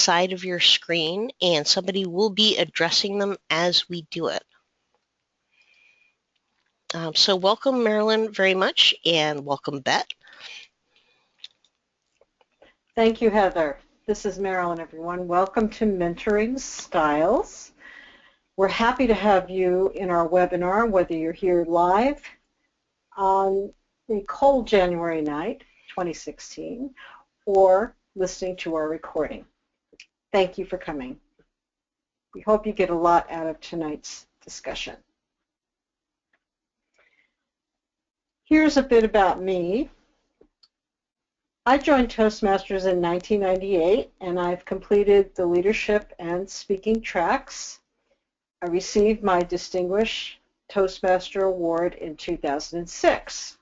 side of your screen, and somebody will be addressing them as we do it. So welcome, Marilyn, very much, and welcome, Bette. Thank you, Heather. This is Marilyn, everyone. Welcome to Mentoring Styles. We're happy to have you in our webinar, whether you're here live on a cold January night, 2016, or listening to our recording. Thank you for coming. We hope you get a lot out of tonight's discussion. Here's a bit about me. I joined Toastmasters in 1998, and I've completed the leadership and speaking tracks. I received my Distinguished Toastmaster Award in 2006.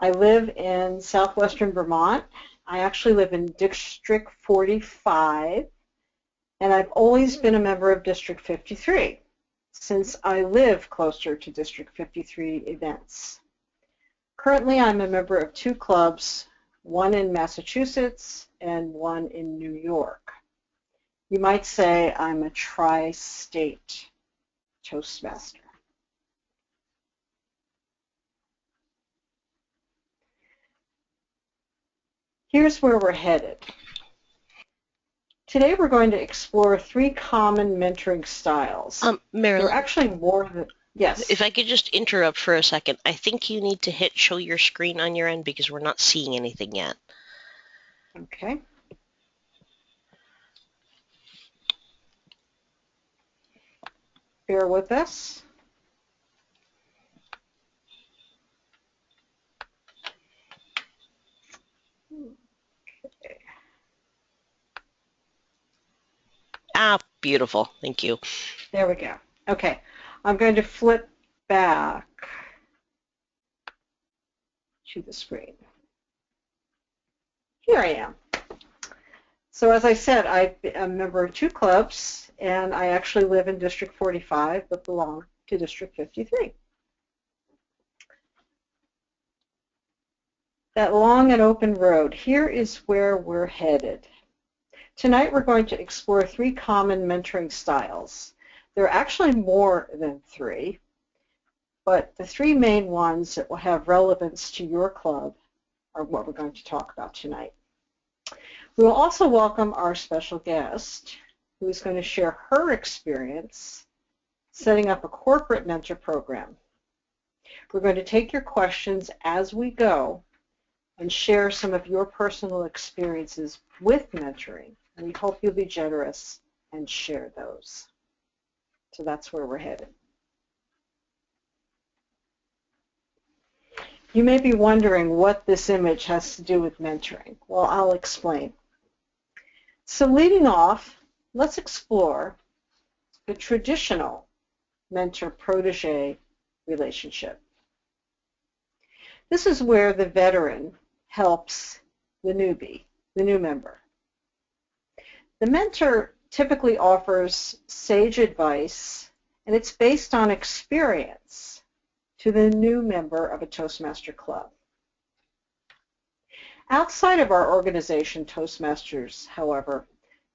I live in southwestern Vermont. I actually live in District 45, and I've always been a member of District 53 since I live closer to District 53 events. Currently, I'm a member of 2 clubs, one in Massachusetts and one in New York. You might say I'm a tri-state Toastmaster. Here's where we're headed. Today we're going to explore 3 common mentoring styles. Marilyn, there are actually more than, yes. If I could just interrupt for a second, I think you need to hit show your screen on your end because we're not seeing anything yet. Okay. Bear with us. Okay. Ah, beautiful. Thank you. There we go. Okay. I'm going to flip back to the screen. Here I am. So as I said, I'm a member of 2 clubs, and I actually live in District 45, but belong to District 53. That long and open road, here is where we're headed. Tonight we're going to explore 3 common mentoring styles. There are actually more than 3, but the 3 main ones that will have relevance to your club are what we're going to talk about tonight. We will also welcome our special guest, who is going to share her experience setting up a corporate mentor program. We're going to take your questions as we go and share some of your personal experiences with mentoring. And we hope you'll be generous and share those. So that's where we're headed. You may be wondering what this image has to do with mentoring. Well, I'll explain. So leading off, let's explore the traditional mentor-protege relationship. This is where the veteran helps the newbie, the new member. The mentor typically offers sage advice, and it's based on experience to the new member of a Toastmaster club. Outside of our organization, Toastmasters, however,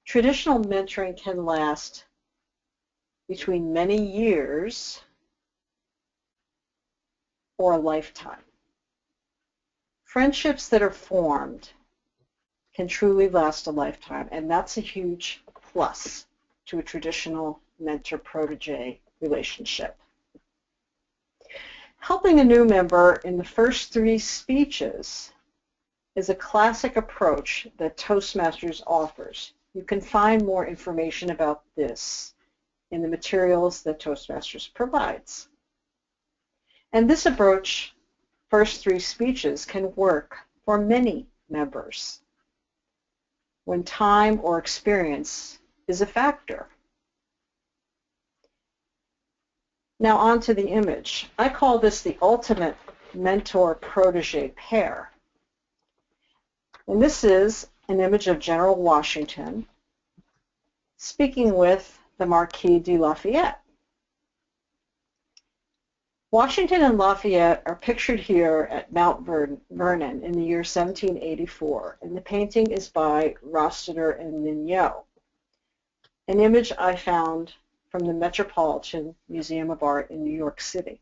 traditional mentoring can last between many years or a lifetime. Friendships that are formed can truly last a lifetime, and that's a huge plus to a traditional mentor-protege relationship. Helping a new member in the first 3 speeches is a classic approach that Toastmasters offers. You can find more information about this in the materials that Toastmasters provides. And this approach, first 3 speeches, can work for many members when time or experience is a factor. Now on to the image. I call this the ultimate mentor-protege pair. And this is an image of General Washington speaking with the Marquis de Lafayette. Washington and Lafayette are pictured here at Mount Vernon in the year 1784, and the painting is by Rossiter and Mignot, an image I found from the Metropolitan Museum of Art in New York City.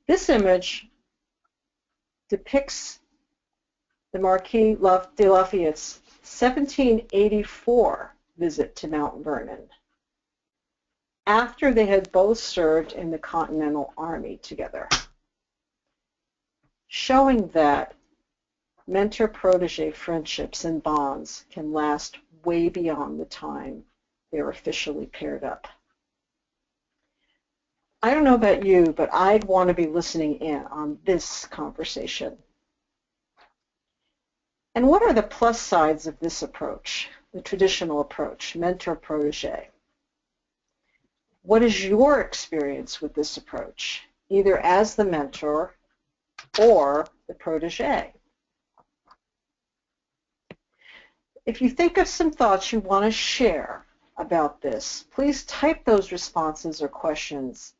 This image depicts the Marquis de Lafayette's 1784 visit to Mount Vernon, after they had both served in the Continental Army together, showing that mentor-protege friendships and bonds can last way beyond the time they're officially paired up. I don't know about you, but I'd want to be listening in on this conversation. And what are the plus sides of this approach, the traditional approach, mentor-protege? What is your experience with this approach, either as the mentor or the protege? If you think of some thoughts you want to share about this, please type those responses or questions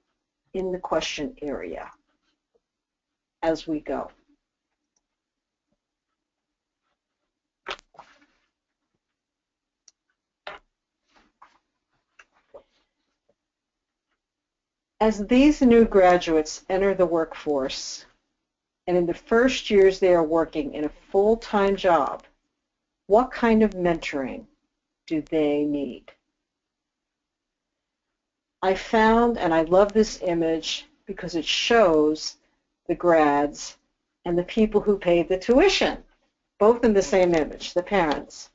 in the question area as we go. As these new graduates enter the workforce, and in the first years they are working in a full-time job, what kind of mentoring do they need? I found, and I love this image because it shows the grads and the people who paid the tuition, both in the same image, the parents.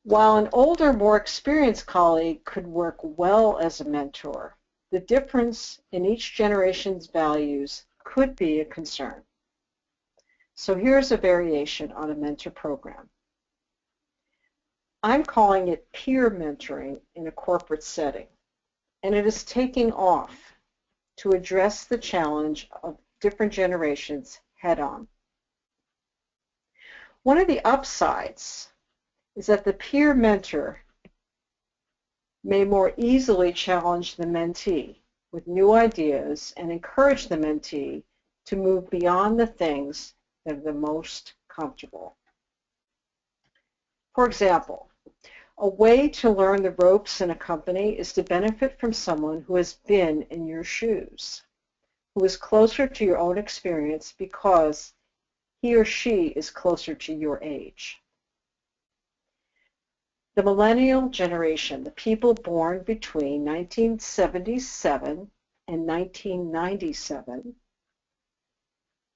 While an older, more experienced colleague could work well as a mentor, the difference in each generation's values could be a concern. So here's a variation on a mentor program. I'm calling it peer mentoring in a corporate setting, and it is taking off to address the challenge of different generations head-on. One of the upsides is that the peer mentor may more easily challenge the mentee with new ideas and encourage the mentee to move beyond the things that are the most comfortable. For example, a way to learn the ropes in a company is to benefit from someone who has been in your shoes, who is closer to your own experience because he or she is closer to your age. The millennial generation, the people born between 1977 and 1997,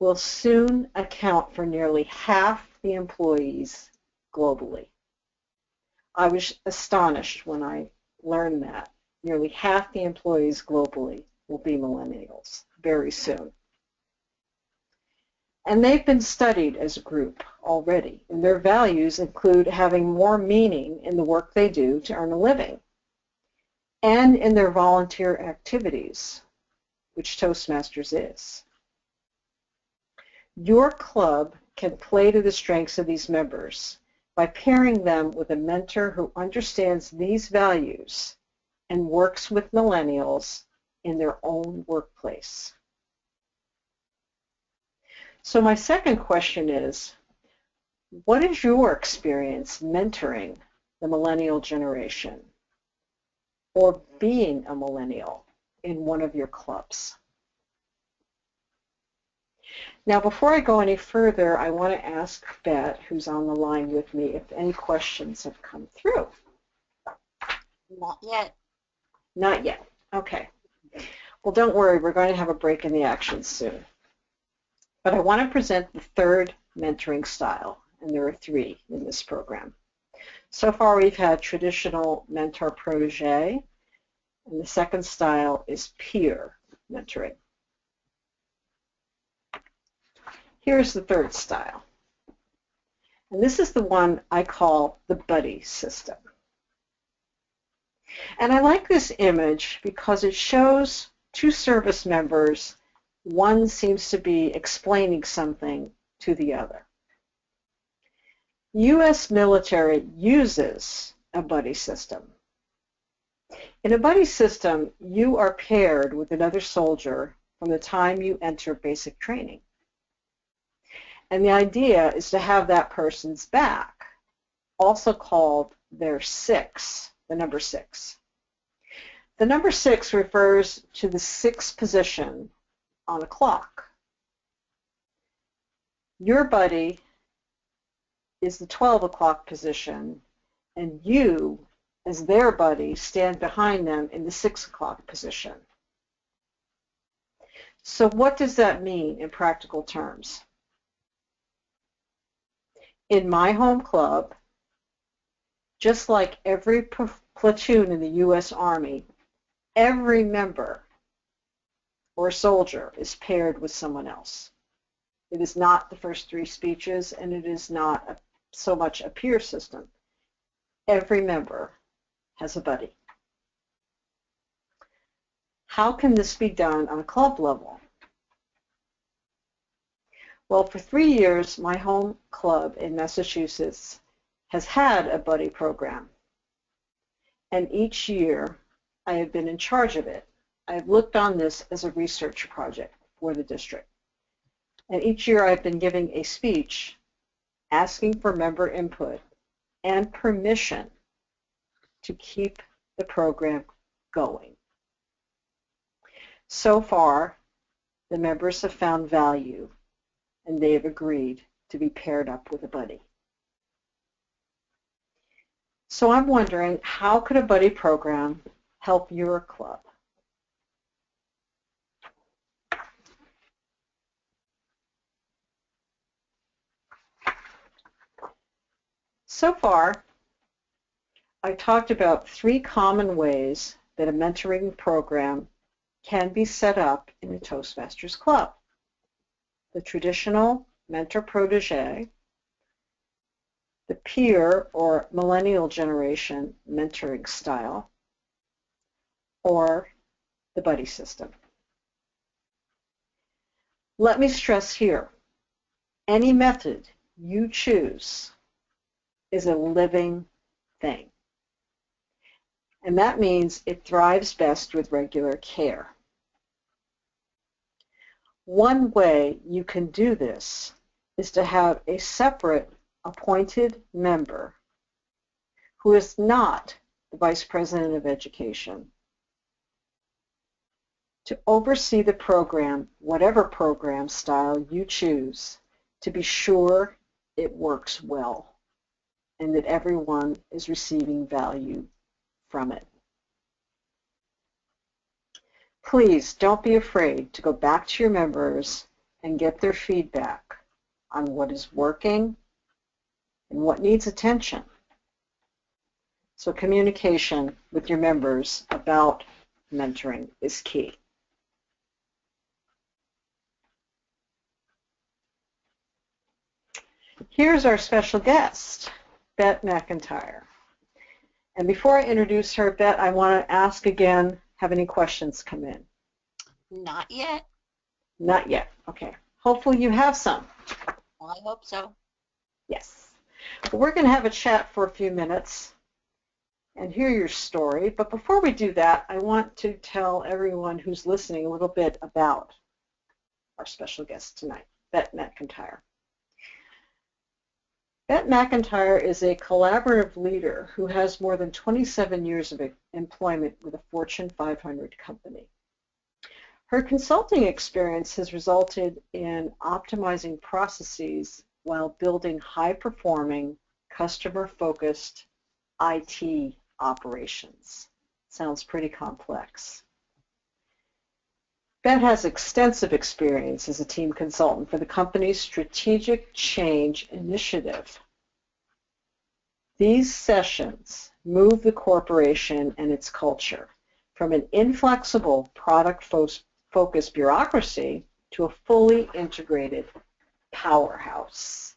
will soon account for nearly half the employees globally. I was astonished when I learned that. Nearly half the employees globally will be millennials very soon. And they've been studied as a group already, and their values include having more meaning in the work they do to earn a living and in their volunteer activities, which Toastmasters is. Your club can play to the strengths of these members by pairing them with a mentor who understands these values and works with millennials in their own workplace. So my second question is, what is your experience mentoring the millennial generation or being a millennial in one of your clubs? Now, before I go any further, I want to ask Bette, who's on the line with me, if any questions have come through. Not yet. Not yet. Okay. Well, don't worry. We're going to have a break in the action soon. But I want to present the third mentoring style, and there are three in this program. So far, we've had traditional mentor-protege, and the second style is peer mentoring. Here's the third style. And this is the one I call the buddy system. And I like this image because it shows two service members. One seems to be explaining something to the other. U.S. military uses a buddy system. In a buddy system, you are paired with another soldier from the time you enter basic training. And the idea is to have that person's back, also called their six, the number six. The number six refers to the sixth position on a clock. Your buddy is the 12 o'clock position, and you, as their buddy, stand behind them in the 6 o'clock position. So what does that mean in practical terms? In my home club, just like every platoon in the U.S. Army, every member or soldier is paired with someone else. It is not the first three speeches, and it is not so much a peer system. Every member has a buddy. How can this be done on a club level? Well, for 3 years, my home club in Massachusetts has had a buddy program. And each year, I have been in charge of it. I have looked on this as a research project for the district. And each year, I've been giving a speech asking for member input and permission to keep the program going. So far, the members have found value, and they have agreed to be paired up with a buddy. So I'm wondering, how could a buddy program help your club? So far, I talked about 3 common ways that a mentoring program can be set up in a Toastmasters club. The traditional mentor-protege, the peer or millennial generation mentoring style, or the buddy system. Let me stress here, any method you choose is a living thing. And that means it thrives best with regular care. One way you can do this is to have a separate appointed member who is not the Vice President of Education to oversee the program, whatever program style you choose, to be sure it works well and that everyone is receiving value from it. Please don't be afraid to go back to your members and get their feedback on what is working and what needs attention. So communication with your members about mentoring is key. Here's our special guest, Bette McEntire. And before I introduce her, Bette, I want to ask again, have any questions come in? Not yet. Not yet. Okay. Hopefully you have some. Well, I hope so. Yes. Well, we're going to have a chat for a few minutes and hear your story. But before we do that, I want to tell everyone who's listening a little bit about our special guest tonight, Bette McEntire. Bette McEntire is a collaborative leader who has more than 27 years of employment with a Fortune 500 company. Her consulting experience has resulted in optimizing processes while building high-performing, customer-focused IT operations. Sounds pretty complex. Bette has extensive experience as a team consultant for the company's Strategic Change Initiative. These sessions move the corporation and its culture from an inflexible product-focused bureaucracy to a fully integrated powerhouse.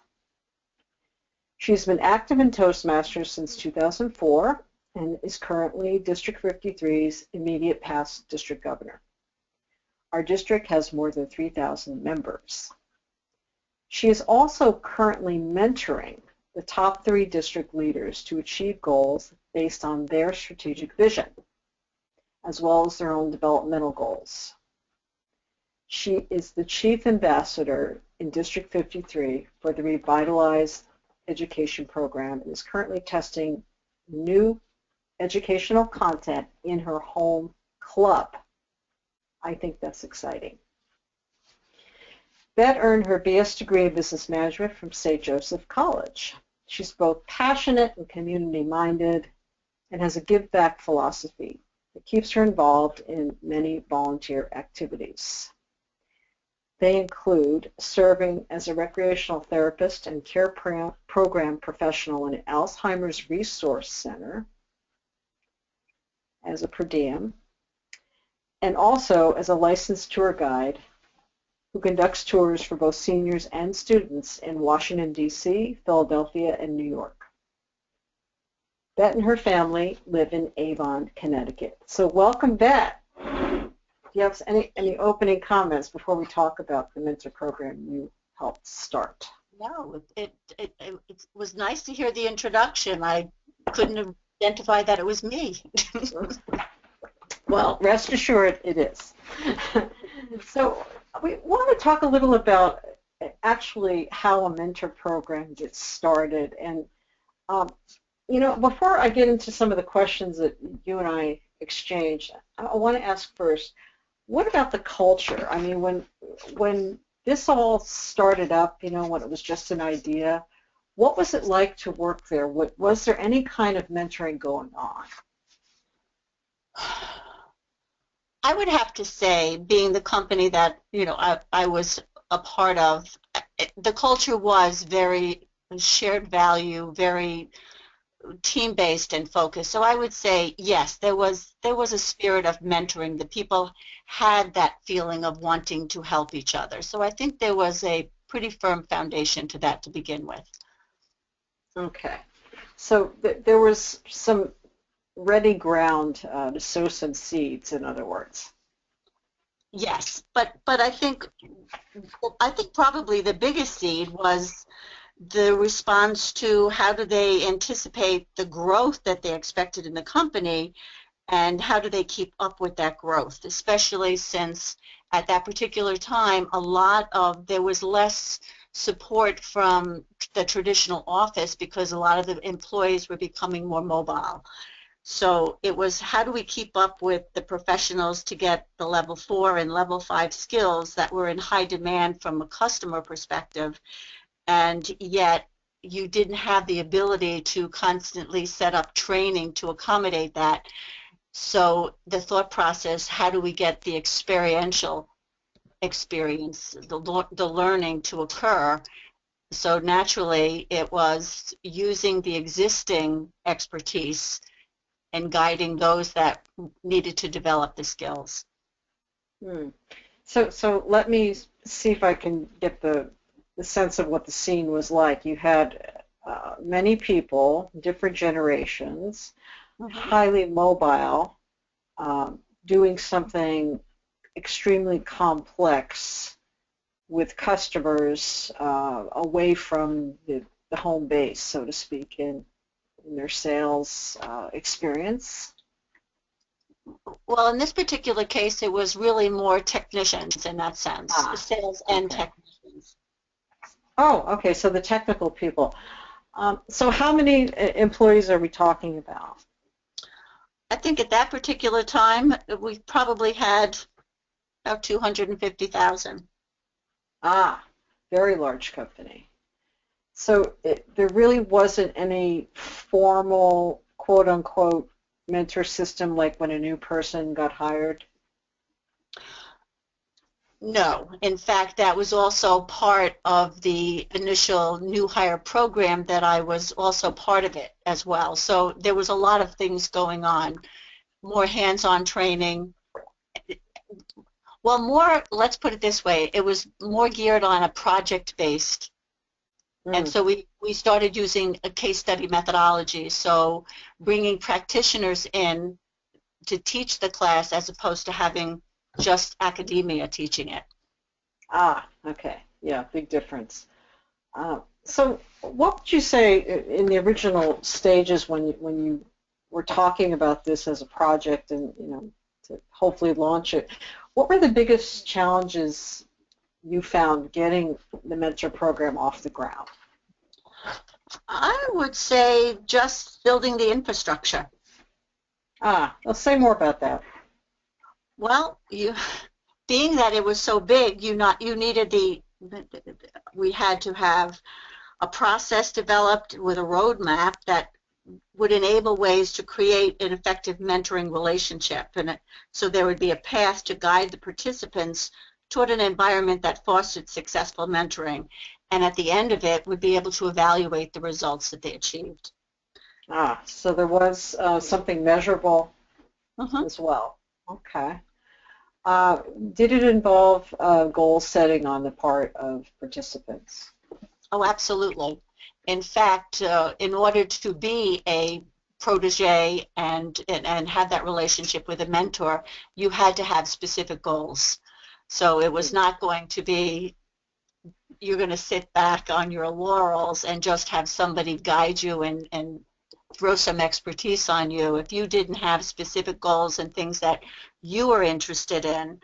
She's been active in Toastmasters since 2004 and is currently District 53's immediate past district governor. Our district has more than 3,000 members. She is also currently mentoring the top 3 district leaders to achieve goals based on their strategic vision. as well as their own developmental goals. She is the Chief Ambassador in District 53 for the Revitalized Education Program and is currently testing new educational content in her home club. I think that's exciting. Bette earned her BS degree in Business Management from St. Joseph College. She's both passionate and community-minded and has a give-back philosophy that keeps her involved in many volunteer activities. They include serving as a recreational therapist and care program professional in an Alzheimer's Resource Center as a per diem, and also as a licensed tour guide who conducts tours for both seniors and students in Washington, D.C., Philadelphia, and New York. Bette and her family live in Avon, Connecticut. So welcome, Bette. Do you have any opening comments before we talk about the mentor program you helped start? No, it was nice to hear the introduction. I couldn't identify that it was me. Well, rest assured it is. So we want to talk a little about actually how a mentor program gets started. And, you know, before I get into some of the questions that you and I exchanged, I want to ask first, what about the culture? I mean, when this all started up, you know, when it was just an idea, what was it like to work there? Was there any kind of mentoring going on? I would have to say, being the company that, you know, I was a part of, the culture was very shared value, very team-based and focused. So I would say, yes, there was a spirit of mentoring. The people had that feeling of wanting to help each other. So I think there was a pretty firm foundation to that to begin with. Okay. So there was some ready ground to sow some seeds, in other words. Yes, but I think probably the biggest seed was the response to how do they anticipate the growth that they expected in the company, and how do they keep up with that growth, especially since at that particular time there was less support from the traditional office because a lot of the employees were becoming more mobile. So it was, how do we keep up with the professionals to get the level 4 and level 5 skills that were in high demand from a customer perspective, and yet you didn't have the ability to constantly set up training to accommodate that. So the thought process, how do we get the experiential experience, the learning to occur? So naturally it was using the existing expertise and guiding those that needed to develop the skills. So let me see if I can get the sense of what the scene was like. You had many people, different generations, highly mobile, doing something extremely complex with customers away from the home base, so to speak, in their sales experience. Well, in this particular case, it was really more technicians in that sense, sales and technicians. Oh, okay, so the technical people. So how many employees are we talking about? I think at that particular time, we probably had about 250,000. Very large company. So there really wasn't any formal, quote-unquote, mentor system like when a new person got hired? No. In fact, that was also part of the initial new hire program that I was also part of it as well. So there was a lot of things going on, more hands-on training. Well, more, let's put it this way, it was more geared on a project-based. And so we started using a case study methodology, so bringing practitioners in to teach the class as opposed to having just academia teaching it. Okay. Yeah, big difference. So what would you say in the original stages when you were talking about this as a project and, you know, to hopefully launch it. What were the biggest challenges you found getting the mentor program off the ground? I would say just building the infrastructure. Let's say more about that. Well, being that it was so big, we had to have a process developed with a roadmap that would enable ways to create an effective mentoring relationship, and so there would be a path to guide the participants toward an environment that fostered successful mentoring, and at the end of it would be able to evaluate the results that they achieved. So there was something measurable Mm-hmm. as well. Okay. Did it involve goal setting on the part of participants? Oh, absolutely. In fact, in order to be a protege and have that relationship with a mentor, you had to have specific goals. So it was not going to be you're going to sit back on your laurels and just have somebody guide you and throw some expertise on you. If you didn't have specific goals and things that you were interested in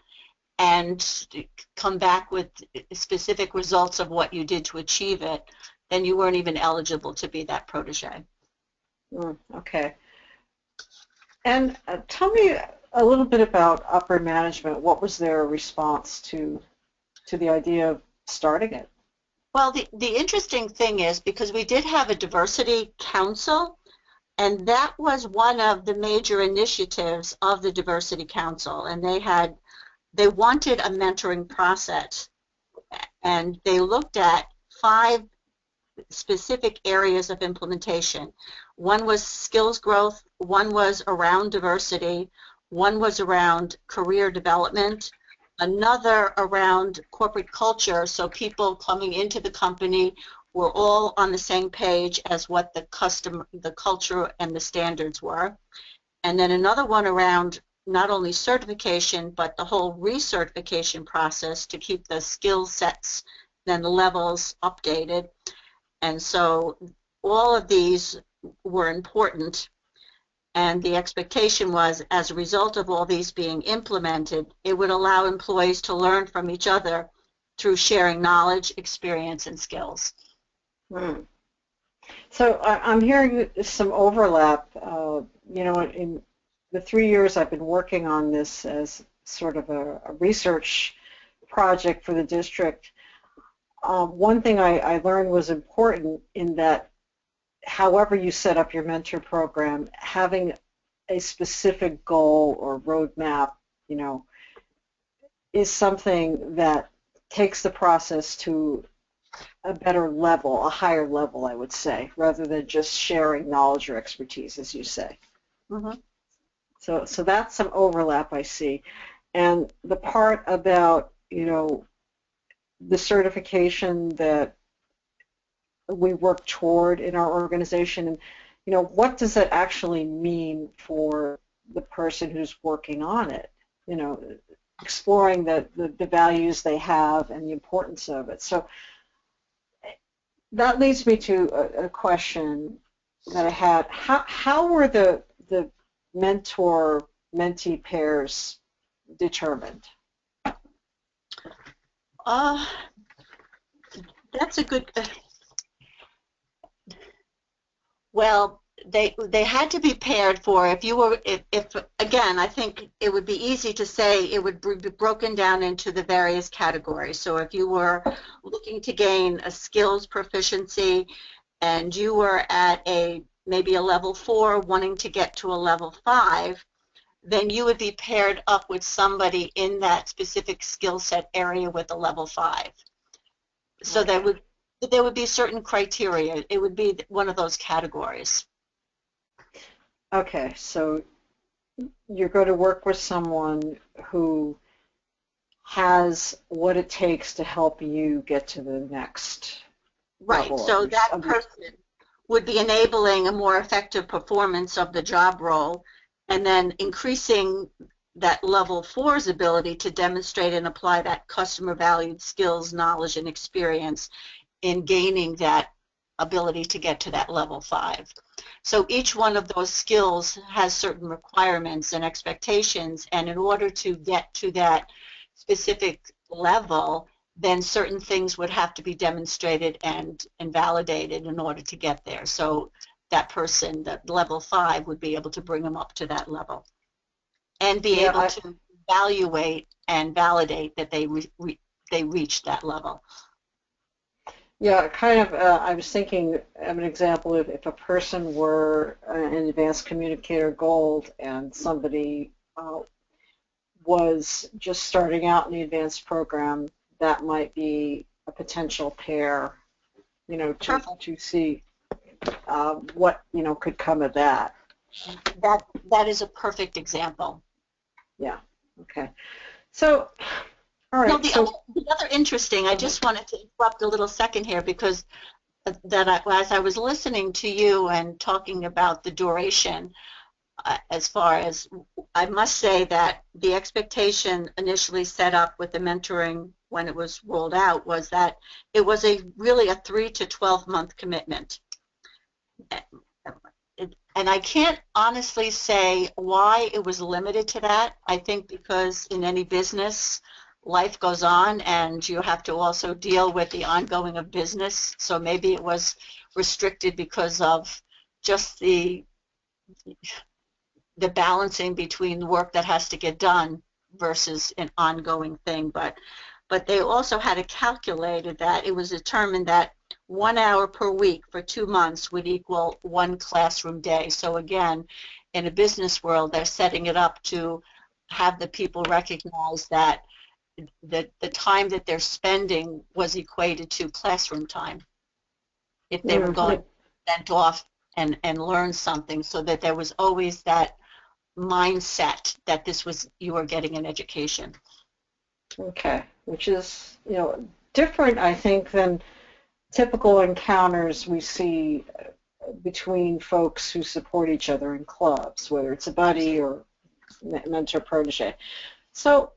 and come back with specific results of what you did to achieve it, then you weren't even eligible to be that protege. Okay. And tell me a little bit about upper management. What was their response to the idea of starting it? Well, the interesting thing is, because we did have a diversity council, and that was one of the major initiatives of the diversity council, and they wanted a mentoring process, and they looked at 5 specific areas of implementation. One was skills growth, one was around diversity, one was around career development, another around corporate culture, so people coming into the company were all on the same page as what the culture and the standards were. And then another one around not only certification, but the whole recertification process to keep the skill sets and the levels updated. And so all of these were important, and the expectation was, as a result of all these being implemented, it would allow employees to learn from each other through sharing knowledge, experience, and skills. So I'm hearing some overlap. In the 3 years I've been working on this as sort of a research project for the district, one thing I learned was important in that however you set up your mentor program, having a specific goal or roadmap, is something that takes the process to a better level, a higher level, I would say, rather than just sharing knowledge or expertise, as you say. Mm-hmm. So that's some overlap I see. And the part about, the certification that we work toward in our organization, and what does that actually mean for the person who's working on it? Exploring the values they have and the importance of it. So that leads me to a question that I had. How were the mentor-mentee pairs determined? That's a good. Well, they had to be paired for if again, I think it would be easy to say it would be broken down into the various categories. So if you were looking to gain a skills proficiency and you were at maybe a level 4 wanting to get to a level 5, then you would be paired up with somebody in that specific skill set area with a level 5. So Okay. there would be certain criteria. It would be one of those categories. Okay, so you're going to work with someone who has what it takes to help you get to the next Right, so that person would be enabling a more effective performance of the job role and then increasing that level 4's ability to demonstrate and apply that customer valued skills, knowledge, and experience in gaining that ability to get to that level 5. So each one of those skills has certain requirements and expectations, and in order to get to that specific level, then certain things would have to be demonstrated and validated in order to get there. So that person, that level 5, would be able to bring them up to that level and be Yeah, able to evaluate and validate that they reached that level. yeah, kind of. I was thinking of an example of if a person were an advanced communicator gold and somebody was just starting out in the advanced program, that might be a potential pair, to see what could come of that. That is a perfect example. Yeah. Okay. So, all right. No, the other interesting, I just wanted to interrupt a little second here because as I was listening to you and talking about the duration, as far as, I must say that the expectation initially set up with the mentoring when it was rolled out was that it was really a 3 to 12 month commitment. And I can't honestly say why it was limited to that. I think because in any business, life goes on and you have to also deal with the ongoing of business. So maybe it was restricted because of just the balancing between the work that has to get done versus an ongoing thing. But they also had it calculated that it was determined that 1 hour per week for 2 months would equal 1 classroom day. So again, in a business world, they're setting it up to have the people recognize that the time that they're spending was equated to classroom time if they were going sent off and learn something, so that there was always that mindset that you were getting an education. Okay, which is different, I think, than typical encounters we see between folks who support each other in clubs, whether it's a buddy or mentor protege. So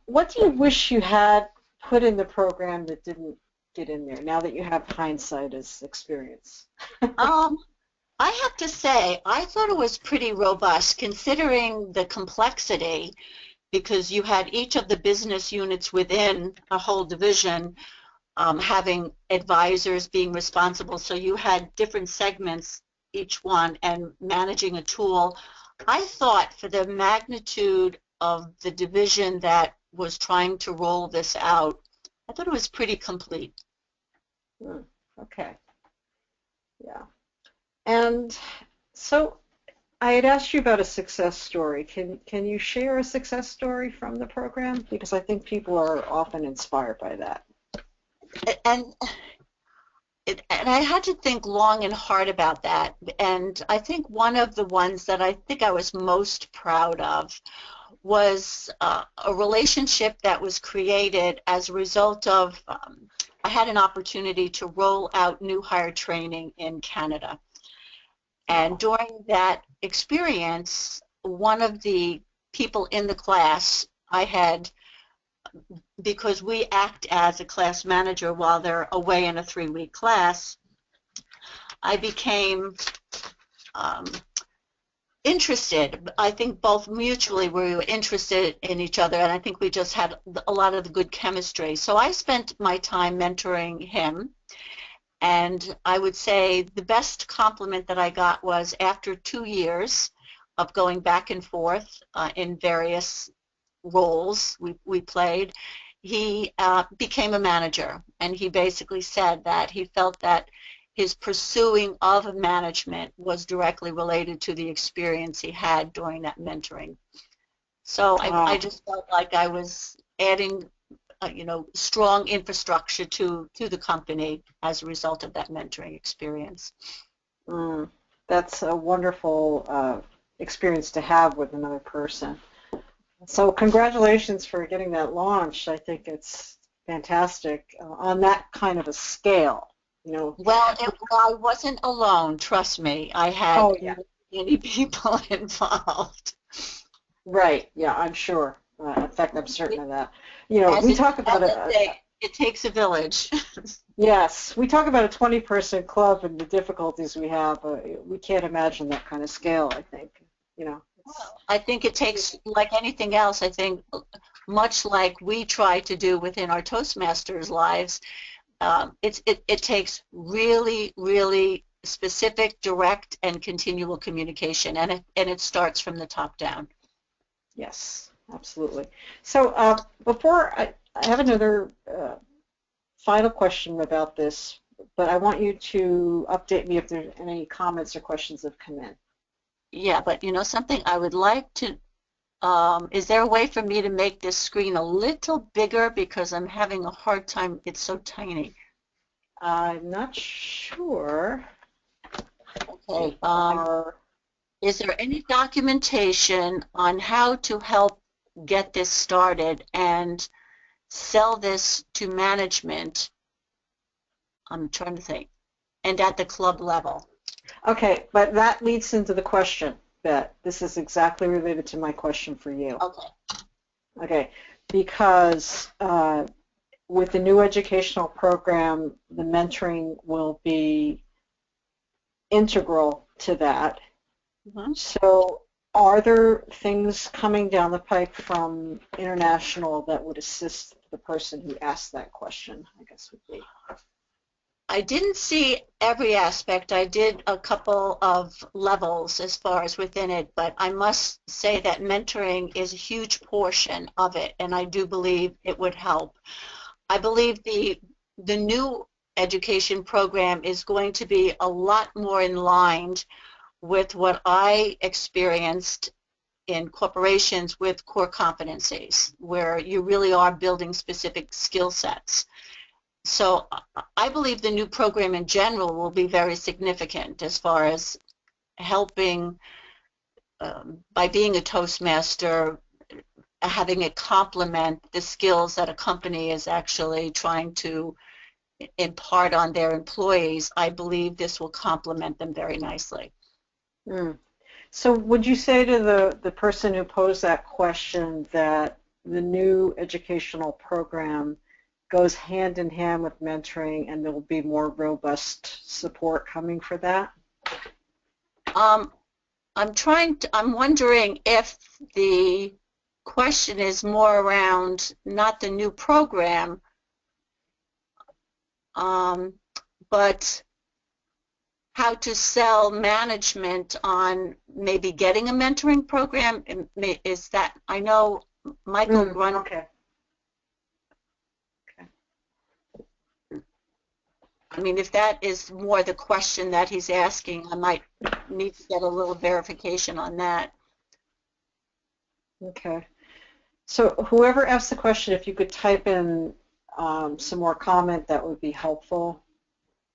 what do you wish you had put in the program that didn't get in there, now that you have hindsight as experience? I have to say, I thought it was pretty robust considering the complexity, because you had each of the business units within a whole division having advisors being responsible. So you had different segments, each one, and managing a tool. I thought for the magnitude of the division that was trying to roll this out, I thought it was pretty complete. Okay. Yeah. And so I had asked you about a success story. Can you share a success story from the program? Because I think people are often inspired by that. And I had to think long and hard about that. And I think one of the ones that I think I was most proud of was a relationship that was created as a result of I had an opportunity to roll out new hire training in Canada. And during that experience, one of the people in the class I had, because we act as a class manager while they're away in a 3-week class, I became interested. I think both mutually we were interested in each other, and I think we just had a lot of the good chemistry. So I spent my time mentoring him, and I would say the best compliment that I got was after 2 years of going back and forth in various roles we played, he became a manager, and he basically said that he felt that his pursuing of management was directly related to the experience he had during that mentoring. So I just felt like I was adding strong infrastructure to the company as a result of that mentoring experience. That's a wonderful experience to have with another person. So congratulations for getting that launched. I think it's fantastic on that kind of a scale. Well, I wasn't alone, trust me. I had many people involved. Right, yeah, I'm sure. In fact, I'm certain of that. We talk about it. It takes a village. Yes, we talk about a 20-person club and the difficulties we have. We can't imagine that kind of scale, I think. You know, I think it takes, like anything else, I think much like we try to do within our Toastmasters lives, it takes really, really specific, direct, and continual communication, and it starts from the top down. yes, absolutely. So before I have another final question about this, but I want you to update me if there are any comments or questions that have come in. Yeah, but you know something I would like to, is there a way for me to make this screen a little bigger because I'm having a hard time, it's so tiny. I'm not sure. Okay. Is there any documentation on how to help get this started and sell this to management? I'm trying to think. And at the club level. Okay, but that leads into the question, Bette. This is exactly related to my question for you. Okay. Okay, because with the new educational program, the mentoring will be integral to that. Mm-hmm. So are there things coming down the pipe from international that would assist the person who asked that question, I guess would be? I didn't see every aspect. I did a couple of levels as far as within it, but I must say that mentoring is a huge portion of it, and I do believe it would help. I believe the new education program is going to be a lot more in line with what I experienced in corporations with core competencies, where you really are building specific skill sets. So I believe the new program in general will be very significant as far as helping, by being a Toastmaster, having it complement the skills that a company is actually trying to impart on their employees. I believe this will complement them very nicely. Mm. So would you say to the person who posed that question that the new educational program goes hand in hand with mentoring and there will be more robust support coming for that? I'm wondering if the question is more around not the new program, but how to sell management on maybe getting a mentoring program. Is that, I know Michael Grun. Okay. I mean, if that is more the question that he's asking, I might need to get a little verification on that. Okay. So whoever asked the question, if you could type in some more comment, that would be helpful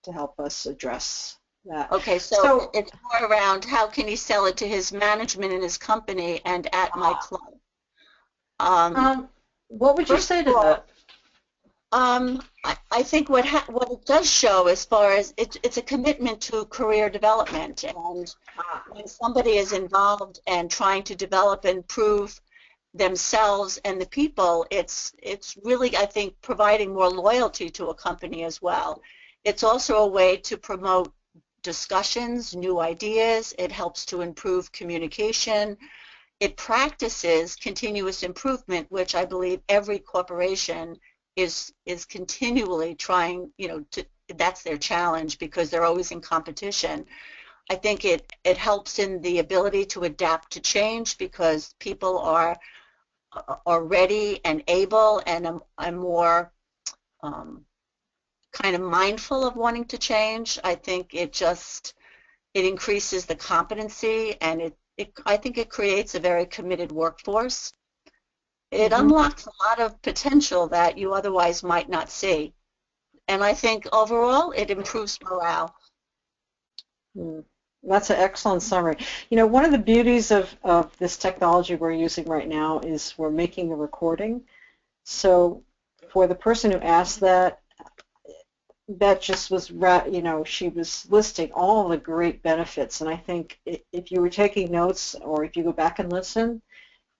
to help us address that. Okay, so it's more around how can he sell it to his management in his company and at my club. What would you say to that? I think what it does show, as far as it's a commitment to career development, and when somebody is involved and trying to develop and improve themselves and the people, it's really, I think, providing more loyalty to a company as well. It's also a way to promote discussions, new ideas. It helps to improve communication. It practices continuous improvement, which I believe every corporation is continually trying, that's their challenge because they're always in competition. I think it helps in the ability to adapt to change because people are ready and able and are more kind of mindful of wanting to change. I think it increases the competency, and I think it creates a very committed workforce. It unlocks a lot of potential that you otherwise might not see. And I think overall it improves morale. That's an excellent summary. One of the beauties of this technology we're using right now is we're making a recording. So for the person who asked that just was, she was listing all the great benefits. And I think if you were taking notes or if you go back and listen,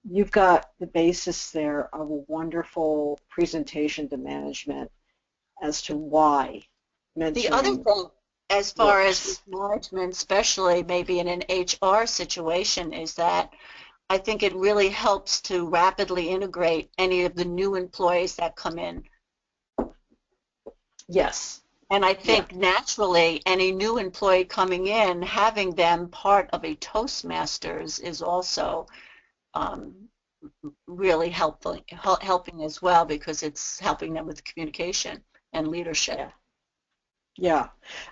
you've got the basis there of a wonderful presentation to management. as to why The other mentoring thing, as far as works. with management, especially maybe in an HR situation, is that I think it really helps to rapidly integrate any of the new employees that come in. Yes. And I Yeah. think naturally any new employee coming in, having them part of a Toastmasters is also really helping as well, because it's helping them with communication and leadership. Yeah.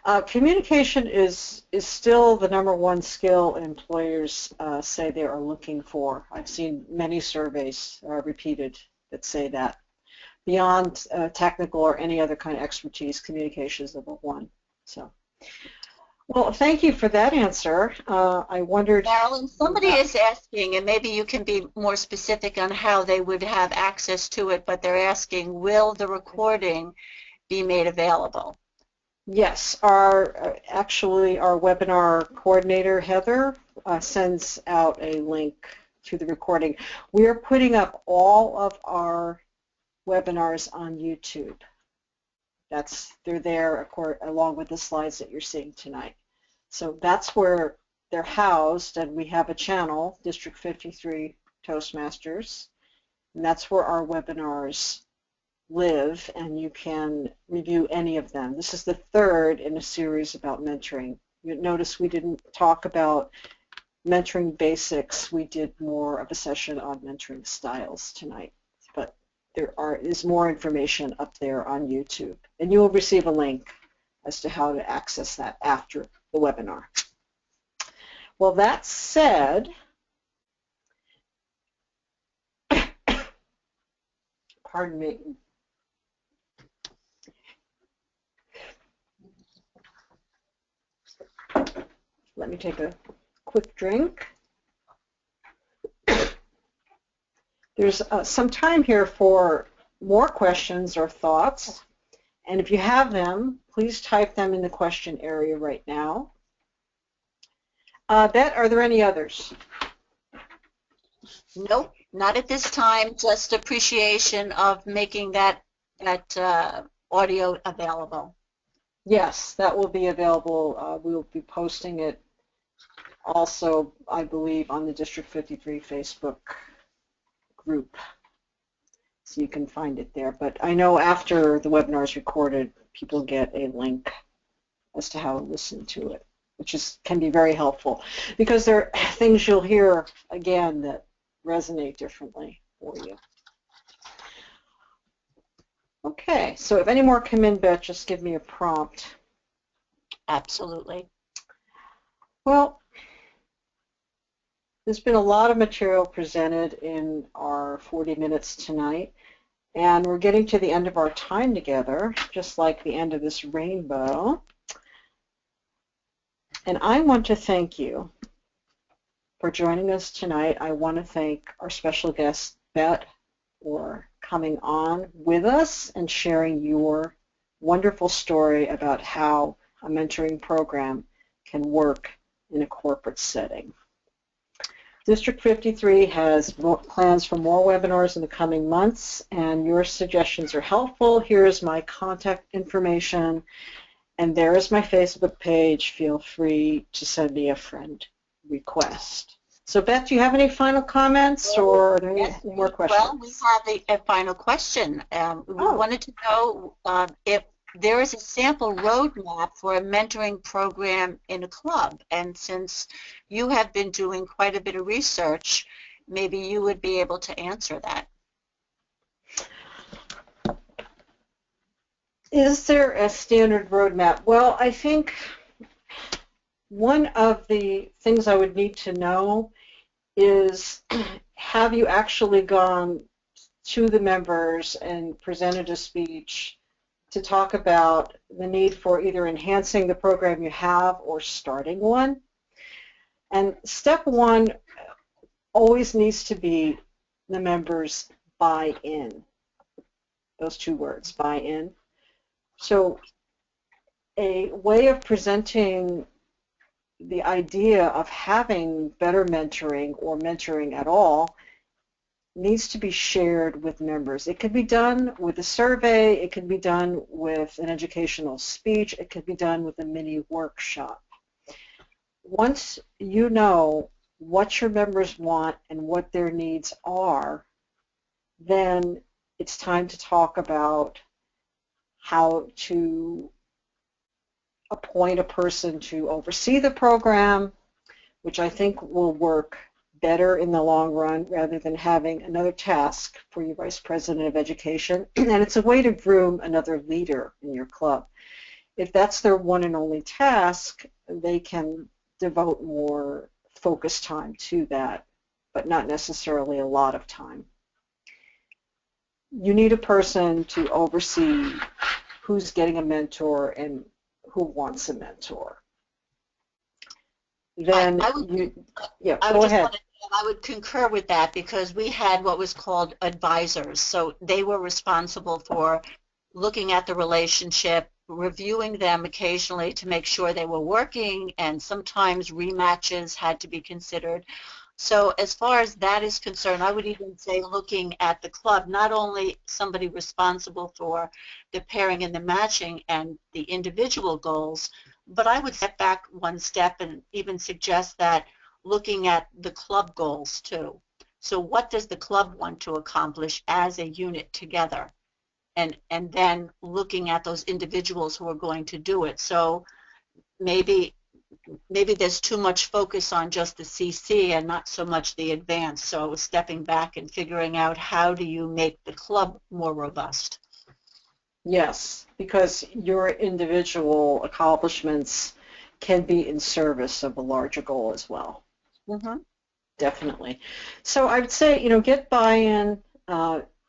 Yeah. Communication is still the #1 skill employers say they are looking for. I've seen many surveys repeated that say that. Beyond technical or any other kind of expertise, communication is #1. So, well, thank you for that answer. I wondered. Marilyn, somebody is asking, and maybe you can be more specific on how they would have access to it, but they're asking, will the recording be made available? Yes, actually our webinar coordinator, Heather, sends out a link to the recording. We are putting up all of our webinars on YouTube. They're there along with the slides that you're seeing tonight. So that's where they're housed, and we have a channel, District 53 Toastmasters, and that's where our webinars live, and you can review any of them. This is the third in a series about mentoring. You notice we didn't talk about mentoring basics. We did more of a session on mentoring styles tonight, but there is more information up there on YouTube, and you will receive a link as to how to access that after the webinar. Well, that said, pardon me. Let me take a quick drink. There's some time here for more questions or thoughts, and if you have them, please type them in the question area right now. Bette, are there any others? Nope, not at this time. Just appreciation of making that audio available. Yes, that will be available. We will be posting it also, I believe, on the District 53 Facebook group, so you can find it there. But I know after the webinar is recorded, people get a link as to how to listen to it, which can be very helpful, because there are things you'll hear again that resonate differently for you. Okay, so if any more come in, Bette, just give me a prompt. Absolutely. Well, there's been a lot of material presented in our 40 minutes tonight, and we're getting to the end of our time together, just like the end of this rainbow. And I want to thank you for joining us tonight. I want to thank our special guest, Bette, for coming on with us and sharing your wonderful story about how a mentoring program can work in a corporate setting. District 53 has plans for more webinars in the coming months, and your suggestions are helpful. Here is my contact information, and there is my Facebook page. Feel free to send me a friend request. So, Bette, do you have any final comments, or are there any more questions? Well, we have a final question. We wanted to know if there is a sample roadmap for a mentoring program in a club, and since you have been doing quite a bit of research, maybe you would be able to answer that. Is there a standard roadmap? Well, I think one of the things I would need to know is, have you actually gone to the members and presented a speech to talk about the need for either enhancing the program you have or starting one? And step one always needs to be the members buy-in. Those two words, buy-in. So a way of presenting the idea of having better mentoring or mentoring at all needs to be shared with members. It could be done with a survey, it could be done with an educational speech, it could be done with a mini workshop. Once you know what your members want and what their needs are, then it's time to talk about how to appoint a person to oversee the program, which I think will work better in the long run rather than having another task for your Vice President of Education. And it's a way to groom another leader in your club. If that's their one and only task, they can devote more focused time to that, but not necessarily a lot of time. You need a person to oversee who's getting a mentor and who wants a mentor. Then I would, go ahead. I would concur with that, because we had what was called advisors. So they were responsible for looking at the relationship, reviewing them occasionally to make sure they were working, and sometimes rematches had to be considered. So as far as that is concerned, I would even say looking at the club, not only somebody responsible for the pairing and the matching and the individual goals, but I would step back one step and even suggest that looking at the club goals too. So what does the club want to accomplish as a unit together? And then looking at those individuals who are going to do it. So maybe there's too much focus on just the CC and not so much the advanced. So stepping back and figuring out, how do you make the club more robust? Yes, because your individual accomplishments can be in service of a larger goal as well. Mm-hmm. Definitely. So I would say, get buy-in,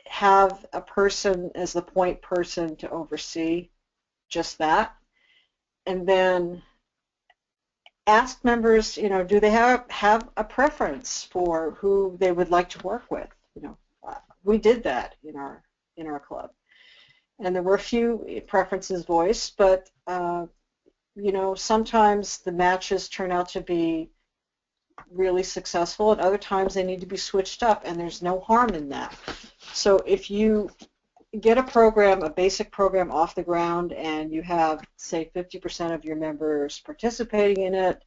have a person as the point person to oversee just that, and then ask members, do they have a preference for who they would like to work with? We did that in our club, and there were a few preferences voiced, but sometimes the matches turn out to be really successful, and other times they need to be switched up, and there's no harm in that. So if you get a basic program off the ground, and you have, say, 50% of your members participating in it,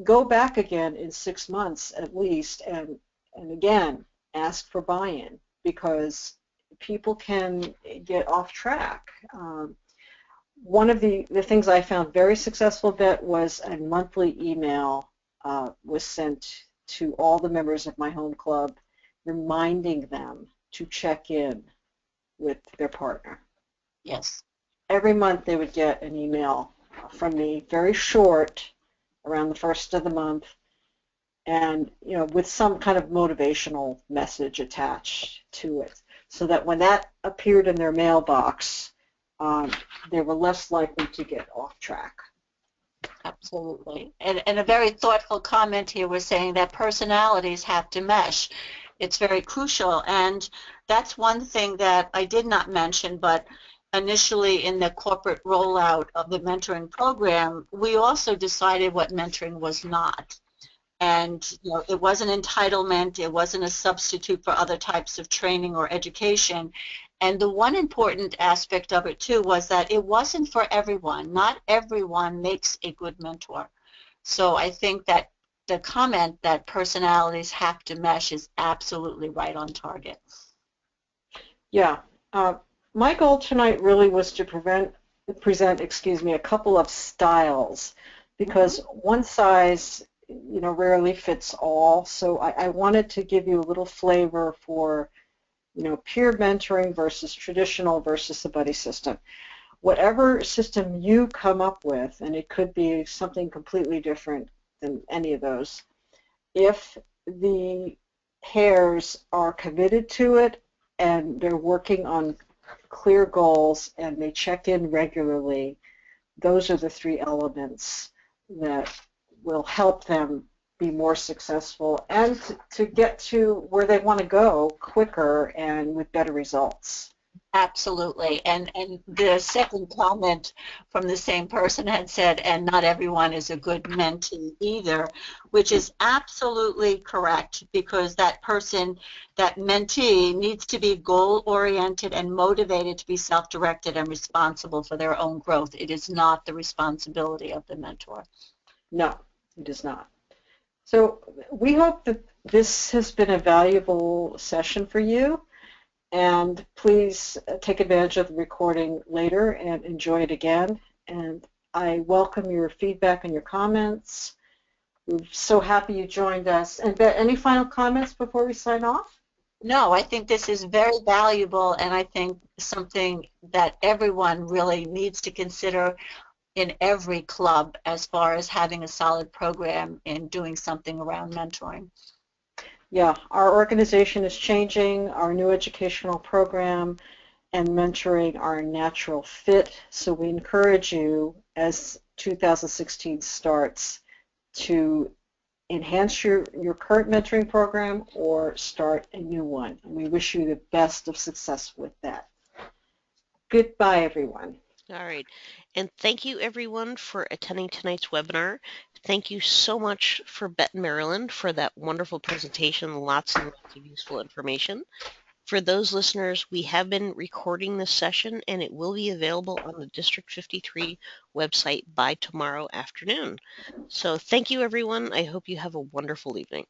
go back again in 6 months at least, and again, ask for buy-in, because people can get off track. One of the things I found very successful, Bette, was a monthly email was sent to all the members of my home club, reminding them to check in with their partner. Yes. Every month they would get an email from me, very short, around the first of the month, and with some kind of motivational message attached to it, so that when that appeared in their mailbox, they were less likely to get off track. Absolutely. And a very thoughtful comment here was saying that personalities have to mesh. It's very crucial, and that's one thing that I did not mention, but initially in the corporate rollout of the mentoring program, we also decided what mentoring was not. And it wasn't entitlement, it wasn't a substitute for other types of training or education. And the one important aspect of it too was that it wasn't for everyone. Not everyone makes a good mentor. So I think that the comment that personalities have to mesh is absolutely right on target. Yeah. My goal tonight really was to present a couple of styles, because one size rarely fits all. So I wanted to give you a little flavor for peer mentoring versus traditional versus the buddy system. Whatever system you come up with, and it could be something completely different than any of those, if the pairs are committed to it and they're working on clear goals and they check in regularly, those are the 3 elements that will help them be more successful and to get to where they want to go quicker and with better results. Absolutely. And the second comment from the same person had said, and not everyone is a good mentee either, which is absolutely correct, because that person, that mentee, needs to be goal-oriented and motivated to be self-directed and responsible for their own growth. It is not the responsibility of the mentor. No, it is not. So we hope that this has been a valuable session for you. And please take advantage of the recording later and enjoy it again. And I welcome your feedback and your comments. We're so happy you joined us. And Bette, any final comments before we sign off? No, I think this is very valuable, and I think something that everyone really needs to consider in every club as far as having a solid program and doing something around mentoring. Yeah, our organization is changing. Our new educational program and mentoring are a natural fit. So we encourage you, as 2016 starts, to enhance your current mentoring program or start a new one. And we wish you the best of success with that. Goodbye, everyone. All right. And thank you, everyone, for attending tonight's webinar. Thank you so much for Bette and Marilyn for that wonderful presentation, lots and lots of useful information. For those listeners, we have been recording this session, and it will be available on the District 53 website by tomorrow afternoon. So thank you, everyone. I hope you have a wonderful evening.